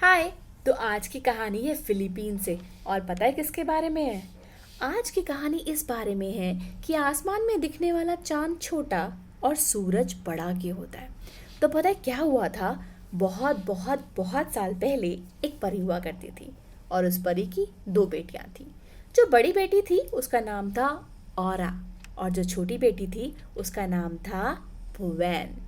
हाय। तो आज की कहानी है फिलीपीन से। और पता है किसके बारे में है? आज की कहानी इस बारे में है कि आसमान में दिखने वाला चांद छोटा और सूरज बड़ा क्यों होता है। तो पता है क्या हुआ था? बहुत बहुत बहुत साल पहले एक परी हुआ करती थी और उस परी की दो बेटियां थी। जो बड़ी बेटी थी उसका नाम था औरा, और जो छोटी बेटी थी उसका नाम था भुवैन।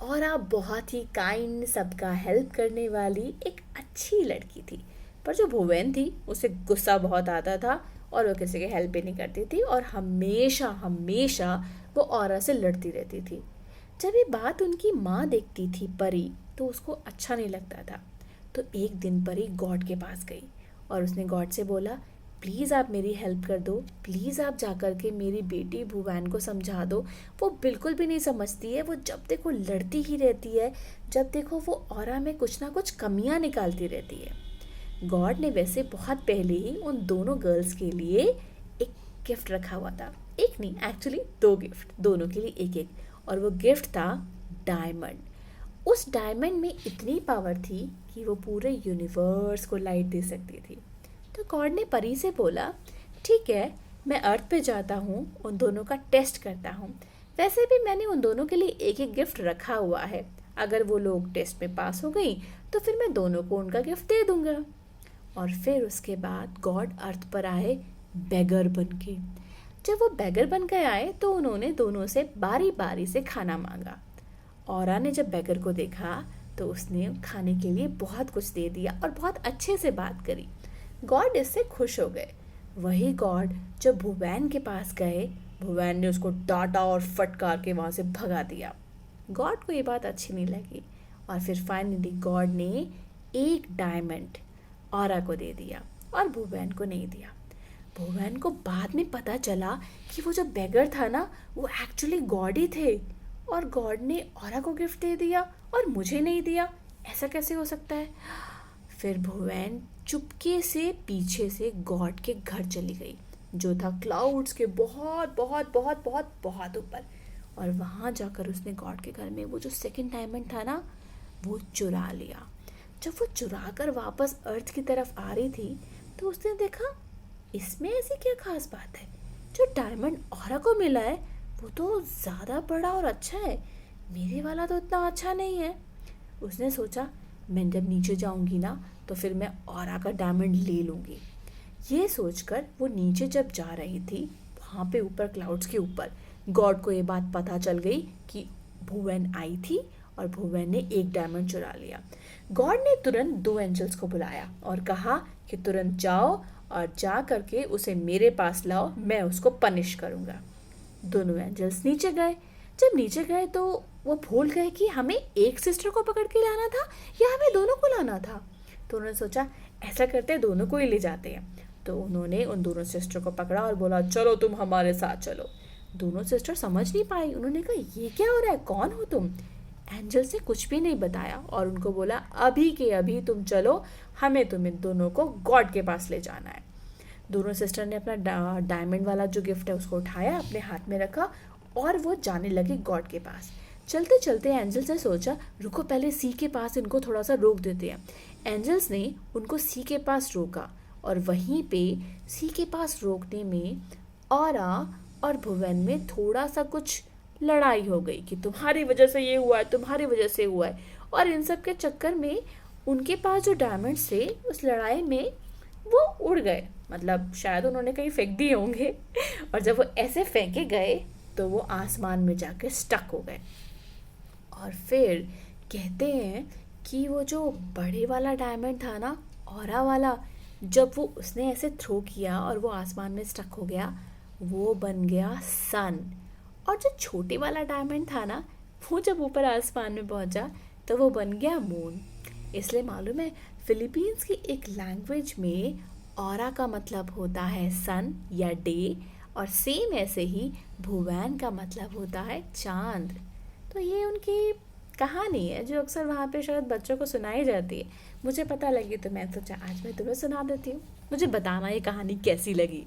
और आप बहुत ही काइंड, सबका हेल्प करने वाली एक अच्छी लड़की थी। पर जो भुवन थी उसे गुस्सा बहुत आता था और वो किसी की हेल्प भी नहीं करती थी और हमेशा हमेशा वो औरा से लड़ती रहती थी। जब ये बात उनकी माँ देखती थी परी, तो उसको अच्छा नहीं लगता था। तो एक दिन परी गॉड के पास गई और उसने गॉड से बोला, प्लीज़ आप मेरी हेल्प कर दो, प्लीज़ आप जा कर के मेरी बेटी भुवैन को समझा दो। वो बिल्कुल भी नहीं समझती है, वो जब देखो लड़ती ही रहती है, जब देखो वो ऑरा में कुछ ना कुछ कमियां निकालती रहती है। गॉड ने वैसे बहुत पहले ही उन दोनों गर्ल्स के लिए एक गिफ्ट रखा हुआ था। एक नहीं, एक्चुअली दो गिफ्ट, दोनों के लिए एक एक। और वो गिफ्ट था डायमंड। उस डायमंड में इतनी पावर थी कि वो पूरे यूनिवर्स को लाइट दे सकती थी। तो गॉड ने परी से बोला, ठीक है, मैं अर्थ पे जाता हूँ, उन दोनों का टेस्ट करता हूँ। वैसे भी मैंने उन दोनों के लिए एक एक गिफ्ट रखा हुआ है। अगर वो लोग टेस्ट में पास हो गई तो फिर मैं दोनों को उनका गिफ्ट दे दूंगा। और फिर उसके बाद गॉड अर्थ पर आए बेगर बन के। जब वो बेगर बन के आए तो उन्होंने दोनों से बारी बारी से खाना मांगा। औरा ने जब बेगर को देखा तो उसने खाने के लिए बहुत कुछ दे दिया और बहुत अच्छे से बात करी। गॉड इससे खुश हो गए। वही गॉड जब भुवैन के पास गए, भुवैन ने उसको डांटा और फटकार के वहाँ से भगा दिया। गॉड को ये बात अच्छी नहीं लगी और फिर फाइनली गॉड ने एक डायमंड औरा को दे दिया और भुवैन को नहीं दिया। भुवैन को बाद में पता चला कि वो जो बेगर था ना, वो एक्चुअली गॉड ही थे। और गॉड ने औरा को गिफ्ट दे दिया और मुझे नहीं दिया। ऐसा कैसे हो सकता है? फिर भुवैन चुपके से पीछे से गॉड के घर चली गई, जो था क्लाउड्स के बहुत बहुत बहुत बहुत बहुत ऊपर। और वहाँ जाकर उसने गॉड के घर में वो जो सेकंड डायमंड था ना, वो चुरा लिया। जब वो चुरा कर वापस अर्थ की तरफ आ रही थी तो उसने देखा, इसमें ऐसी क्या खास बात है? जो डायमंड औरा को मिला है वो तो ज़्यादा बड़ा और अच्छा है, मेरे वाला तो इतना अच्छा नहीं है। उसने सोचा, मैं जब नीचे जाऊंगी ना तो फिर मैं औरा का डायमंड ले लूँगी। ये सोचकर वो नीचे जब जा रही थी, वहाँ पे ऊपर क्लाउड्स के ऊपर गॉड को ये बात पता चल गई कि भुवन आई थी और भुवन ने एक डायमंड चुरा लिया। गॉड ने तुरंत दो एंजल्स को बुलाया और कहा कि तुरंत जाओ और जा करके उसे मेरे पास लाओ, मैं उसको पनिश करूँगा। दोनों एंजल्स नीचे गए। जब नीचे गए तो वो भूल गए कि हमें एक सिस्टर को पकड़ के लाना था या हमें दोनों को लाना था। तो उन्होंने सोचा, ऐसा करते दोनों को ही ले जाते हैं। तो उन्होंने उन दोनों सिस्टर को पकड़ा और बोला, चलो तुम हमारे साथ चलो। दोनों सिस्टर समझ नहीं पाई। उन्होंने कहा, ये क्या हो रहा है, कौन हो तुम? एंजल्स ने कुछ भी नहीं बताया और उनको बोला, अभी के अभी तुम चलो, हमें तुम इन दोनों को गॉड के पास ले जाना है। दोनों सिस्टर ने अपना डायमंड वाला जो गिफ्ट है उसको उठाया, अपने हाथ में रखा और वो जाने लगी गॉड के पास। चलते चलते एंजल्स ने सोचा, रुको पहले सी के पास इनको थोड़ा सा रोक देते हैं। एंजल्स ने उनको सी के पास रोका और वहीं पे सी के पास रोकने में औरा और भुवन में थोड़ा सा कुछ लड़ाई हो गई कि तुम्हारी वजह से ये हुआ है, तुम्हारी वजह से हुआ है। और इन सब के चक्कर में उनके पास जो डायमंड्स थे उस लड़ाई में वो उड़ गए, मतलब शायद उन्होंने कहीं फेंक दिए होंगे। और जब वो ऐसे फेंके गए तो वो आसमान में जाके स्टक हो गए। और फिर कहते हैं कि वो जो बड़े वाला डायमंड था ना, औरा वाला, जब वो उसने ऐसे थ्रो किया और वो आसमान में स्टक हो गया, वो बन गया सन। और जो छोटे वाला डायमंड था ना, वो जब ऊपर आसमान में पहुंचा तो वो बन गया मून। इसलिए मालूम है, फिलीपींस की एक लैंग्वेज में ऑरा का मतलब होता है सन या डे, और सेम ऐसे ही भुवैन का मतलब होता है चांद। तो ये उनकी कहानी है जो अक्सर वहाँ पे शायद बच्चों को सुनाई जाती है। मुझे पता लगी तो मैं सोचा आज मैं तुम्हें सुना देती हूँ। मुझे बताना ये कहानी कैसी लगी।